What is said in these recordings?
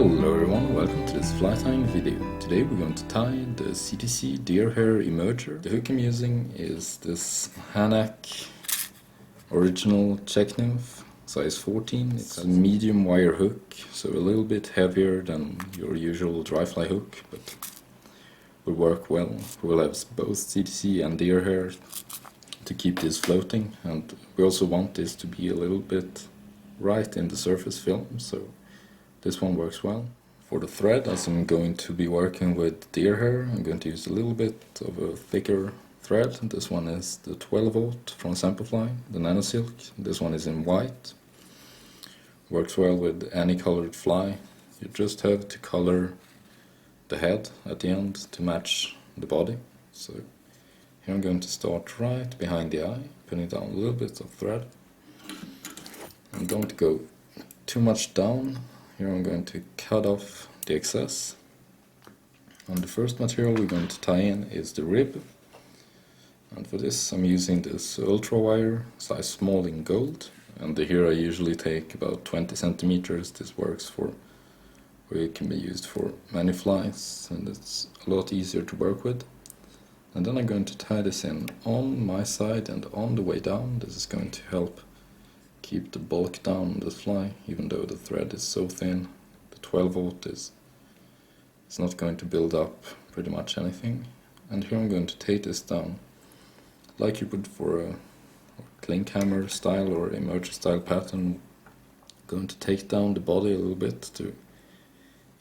Hello everyone, welcome to this fly tying video. Today we're going to tie the CdC Deer Hair Emerger. The hook I'm using is this Hanák original Czech Nymph, size 14. It's a medium wire hook, so a little bit heavier than your usual dry fly hook, but will work well. We'll have both CdC and deer hair to keep this floating, and we also want this to be a little bit right in the surface film, so this one works well. For the thread, as I'm going to be working with deer hair, I'm going to use a little bit of a thicker thread. This one is the 12 volt from Semperfli, the Nanosilk. This one is in white. Works well with any colored fly. You just have to color the head at the end to match the body. So here I'm going to start right behind the eye, putting down a little bit of thread. And don't go too much down. Here I'm going to cut off the excess. And the first material we're going to tie in is the rib. And for this I'm using this ultra wire, size small in gold. And here I usually take about 20 centimeters. This works for, or it can be used for many flies, and it's a lot easier to work with. And then I'm going to tie this in on my side and on the way down. This is going to help keep the bulk down on the fly, even though the thread is so thin. The 12 volt is not going to build up pretty much anything. And here I'm going to take this down like you would for a clink hammer style or emerger style pattern. I'm going to take down the body a little bit to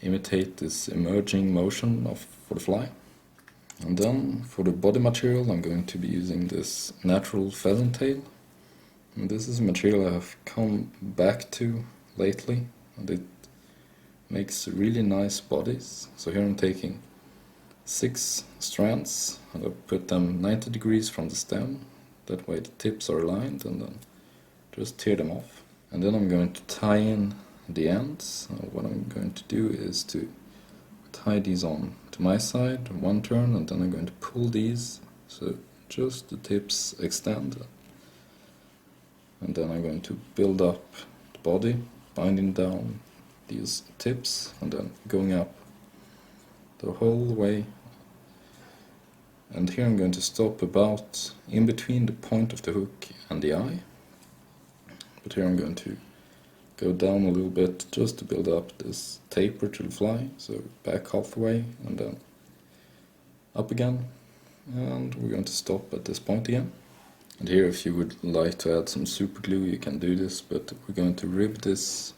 imitate this emerging motion for the fly. And then for the body material I'm going to be using this natural pheasant tail. And this is a material I have come back to lately, and it makes really nice bodies. So here I'm taking 6 strands and I put them 90 degrees from the stem. That way the tips are aligned, and then just tear them off. And then I'm going to tie in the ends. What I'm going to do is to tie these on to my side, one turn, and then I'm going to pull these so just the tips extend. And then I'm going to build up the body, binding down these tips and then going up the whole way. And here I'm going to stop about in between the point of the hook and the eye. But here I'm going to go down a little bit just to build up this taper to the fly. So back halfway and then up again. And we're going to stop at this point again. And here, if you would like to add some super glue, you can do this, but we're going to rib this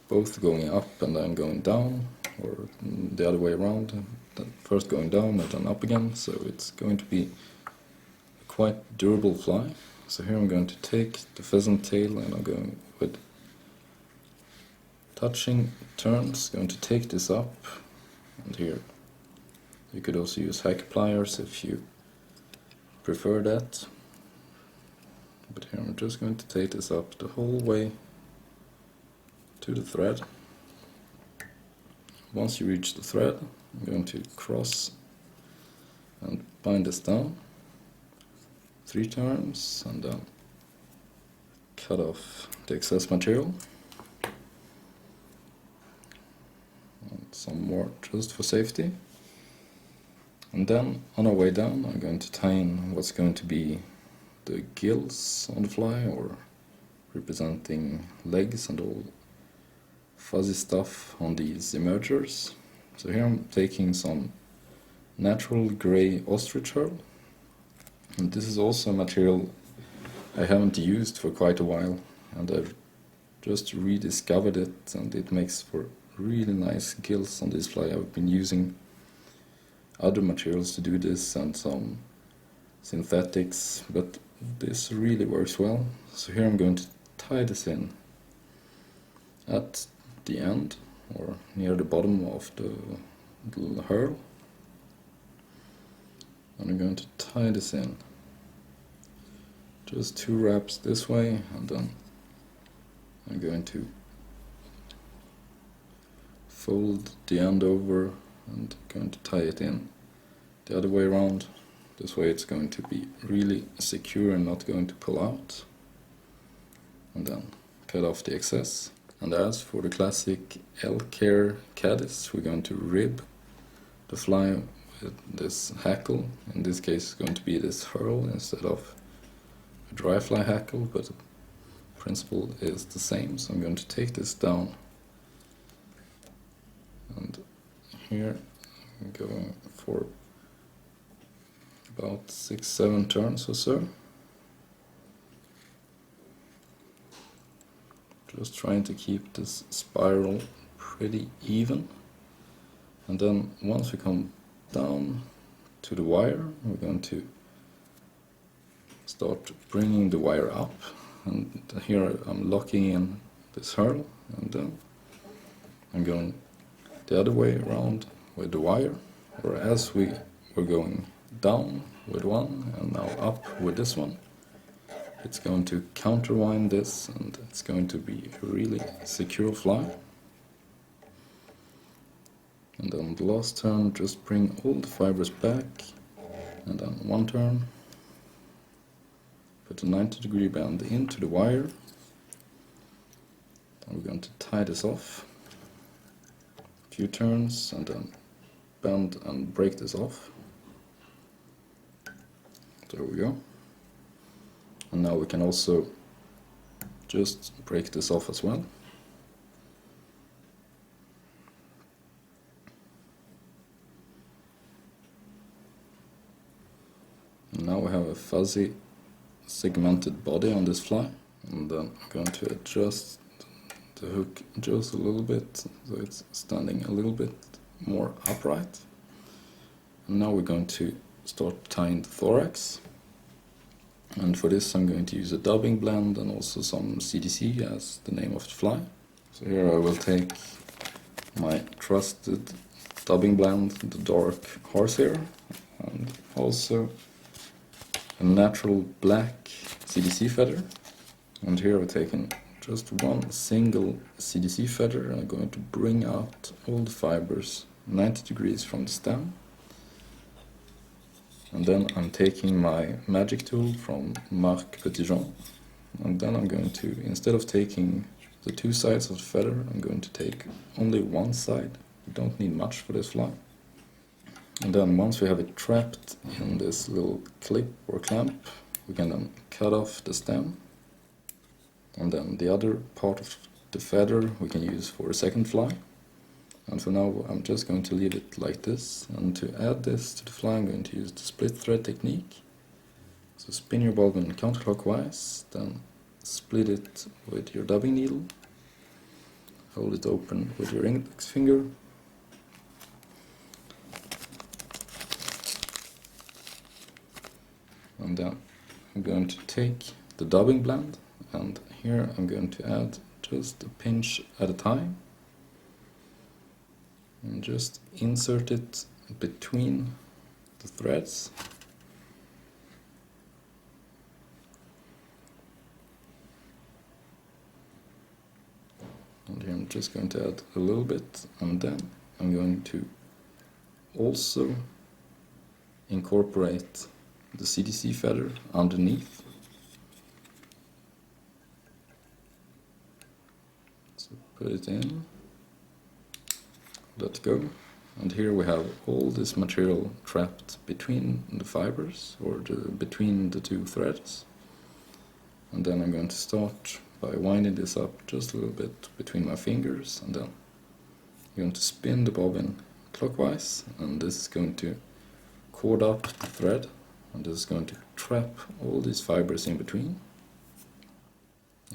both going up and then going down, or the other way around, then first going down and then up again, so it's going to be a quite durable fly. So here I'm going to take the pheasant tail and I'm going with touching turns, going to take this up, and here you could also use hack pliers if you prefer that. But here I'm just going to take this up the whole way to the thread. Once you reach the thread, I'm going to cross and bind this down 3 times and then cut off the excess material. And some more just for safety. And then on our way down I'm going to tie in what's going to be the gills on the fly, or representing legs and all fuzzy stuff on these emergers. So here I'm taking some natural grey ostrich herl, and this is also a material I haven't used for quite a while, and I've just rediscovered it, and it makes for really nice gills on this fly. I've been using other materials to do this and some synthetics, but this really works well. So here I'm going to tie this in at the end or near the bottom of the little herl, and I'm going to tie this in just 2 wraps this way, and then I'm going to fold the end over and going to tie it in the other way around. This way it's going to be really secure and not going to pull out. And then cut off the excess. And as for the classic elk-hair caddis, we're going to rib the fly with this hackle. In this case it's going to be this Herl instead of a dry fly hackle, but the principle is the same. So I'm going to take this down, and here I'm going for about 6-7 turns or so. Just trying to keep this spiral pretty even. And then once we come down to the wire, we're going to start bringing the wire up. And here I'm locking in this Herl, and then I'm going the other way around with the wire. Or as we were going down with one and now up with this one, it's going to counterwind this, and it's going to be a really secure fly. And then the last turn, just bring all the fibers back, and then one turn, put a 90-degree bend into the wire, and we're going to tie this off. A few turns, and then bend and break this off. There we go. And now we can also just break this off as well. And now we have a fuzzy segmented body on this fly, and then I'm going to adjust the hook just a little bit so it's standing a little bit more upright. And now we're going to start tying the thorax. And for this I'm going to use a dubbing blend and also some CdC as the name of the fly. So here I will take my trusted dubbing blend, the dark horsehair, and also a natural black CdC feather. And here I've taken just one single CdC feather, and I'm going to bring out all the fibers 90 degrees from the stem. And then I'm taking my magic tool from Marc Petitjean, and then I'm going to, instead of taking the two sides of the feather, I'm going to take only one side. You don't need much for this fly. And then once we have it trapped in this little clip or clamp, we can then cut off the stem. And then the other part of the feather we can use for a second fly. And for now I'm just going to leave it like this, and to add this to the fly I'm going to use the split thread technique. So spin your bobbin counterclockwise, then split it with your dubbing needle, hold it open with your index finger, and then I'm going to take the dubbing blend, and here I'm going to add just a pinch at a time. And just insert it between the threads. And here I'm just going to add a little bit, and then I'm going to also incorporate the CdC feather underneath. So put it in. Let go, and here we have all this material trapped between the fibers, or between the two threads. And then I'm going to start by winding this up just a little bit between my fingers, and then I'm going to spin the bobbin clockwise, and this is going to cord up the thread, and this is going to trap all these fibers in between.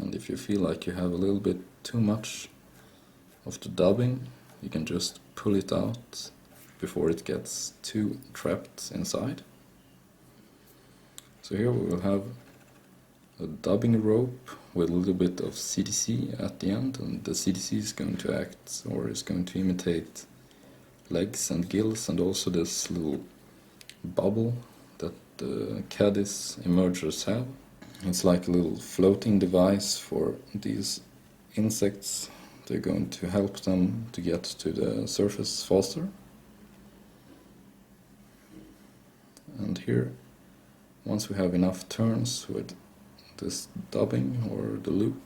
And if you feel like you have a little bit too much of the dubbing, you can just pull it out before it gets too trapped inside. So here we will have a dubbing rope with a little bit of CdC at the end, and the CdC is going to act, or is going to imitate, legs and gills, and also this little bubble that the caddis emergers have. It's like a little floating device for these insects. They're going to help them to get to the surface faster. And here, once we have enough turns with this dubbing or the loop,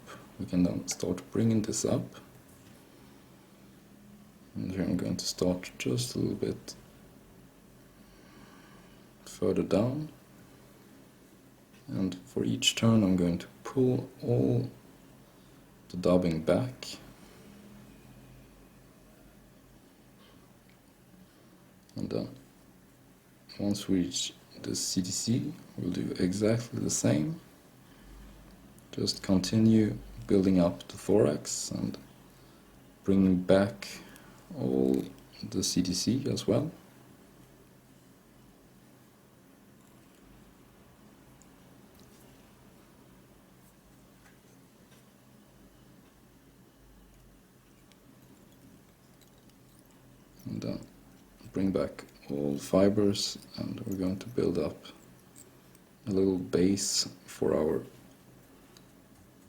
we can then start bringing this up. And here I'm going to start just a little bit further down. And for each turn I'm going to pull all the dubbing back. And then once we reach the CdC, we'll do exactly the same. Just continue building up the thorax and bringing back all the CdC as well. And then bring back all fibers, and we're going to build up a little base for our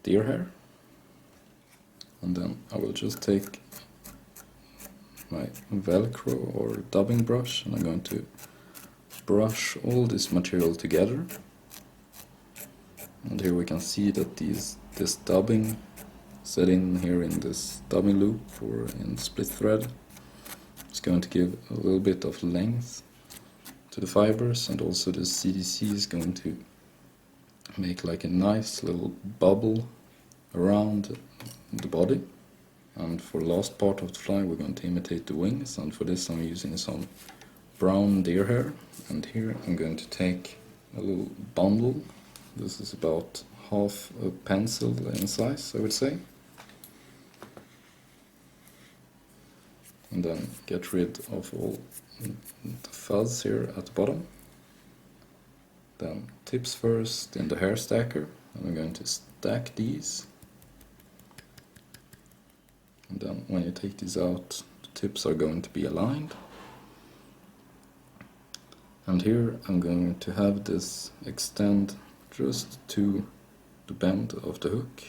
deer hair. And then I will just take my Velcro or dubbing brush, and I'm going to brush all this material together. And here we can see that this dubbing set in here in this dubbing loop or in split thread is going to give a little bit of length to the fibers, and also the CdC is going to make like a nice little bubble around the body. And for the last part of the fly we're going to imitate the wings, and for this I'm using some brown deer hair. And here I'm going to take a little bundle. This is about half a pencil in size, I would say. And then get rid of all the fuzz here at the bottom. Then tips first in the hair stacker, and I'm going to stack these. And then when you take these out, the tips are going to be aligned. And here I'm going to have this extend just to the bend of the hook.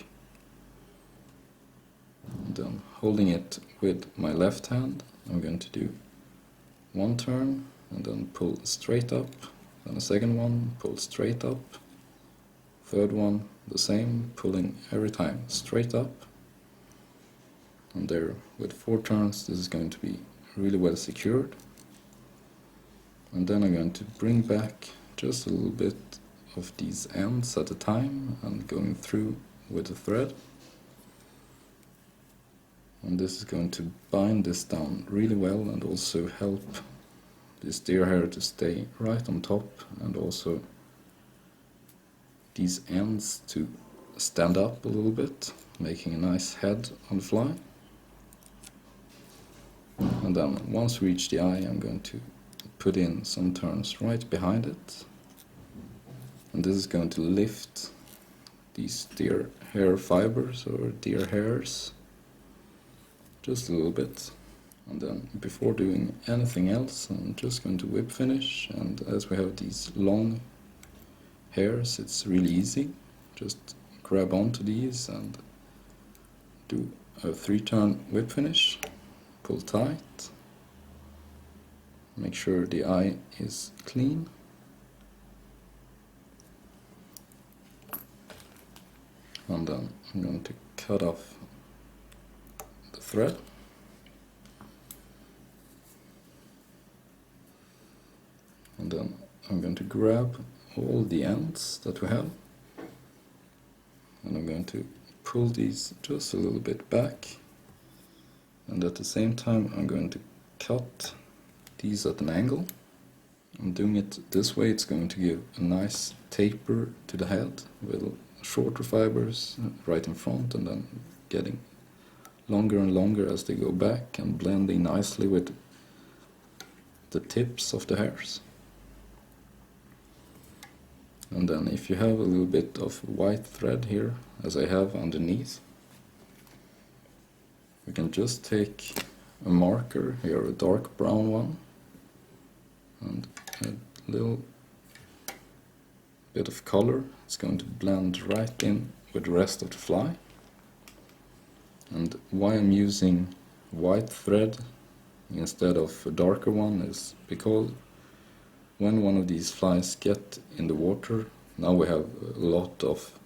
And then holding it with my left hand, I'm going to do one turn and then pull straight up, then a second one, pull straight up, third one the same, pulling every time straight up. And there, with 4 turns, this is going to be really well secured. And then I'm going to bring back just a little bit of these ends at a time and going through with the thread. And this is going to bind this down really well and also help this deer hair to stay right on top, and also these ends to stand up a little bit, making a nice head on the fly. And then once we reach the eye, I'm going to put in some turns right behind it. And this is going to lift these deer hair fibers or deer hairs just a little bit. And then before doing anything else, I'm just going to whip finish. And as we have these long hairs, it's really easy. Just grab onto these and do a 3-turn whip finish. Pull tight. Make sure the eye is clean. And then I'm going to cut off the thread. And then I'm going to grab all the ends that we have, and I'm going to pull these just a little bit back, and at the same time I'm going to cut these at an angle. I'm doing it this way, it's going to give a nice taper to the head with shorter fibers right in front, and then getting longer and longer as they go back and blending nicely with the tips of the hairs. And then if you have a little bit of white thread here, as I have underneath, we can just take a marker here, a dark brown one, and a little bit of color. It's going to blend right in with the rest of the fly. And why I'm using white thread instead of a darker one is because when one of these flies get in the water, now we have a lot of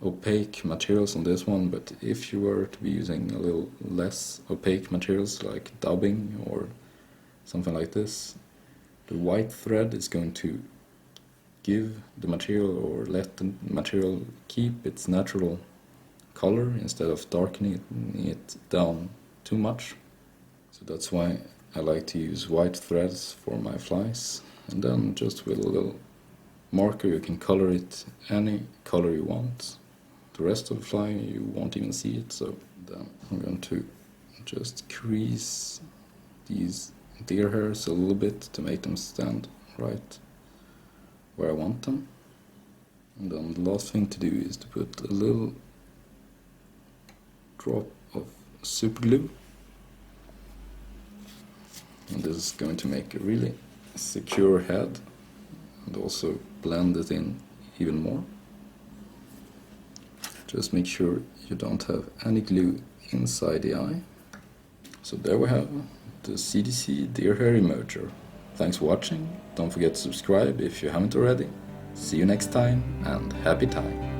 opaque materials on this one, but if you were to be using a little less opaque materials like dubbing or something like this, the white thread is going to give the material, or let the material keep its natural color instead of darkening it down too much. So that's why I like to use white threads for my flies, and then just with a little marker you can color it any color you want. The rest of the fly you won't even see it, so then I'm going to just crease these deer hairs a little bit to make them stand right where I want them. And then the last thing to do is to put a little drop of super glue, and this is going to make a really secure head and also blend it in even more. Just make sure you don't have any glue inside the eye. So there we have the CdC Deer Hair Emerger. Thanks for watching, don't forget to subscribe if you haven't already. See you next time, and happy tying!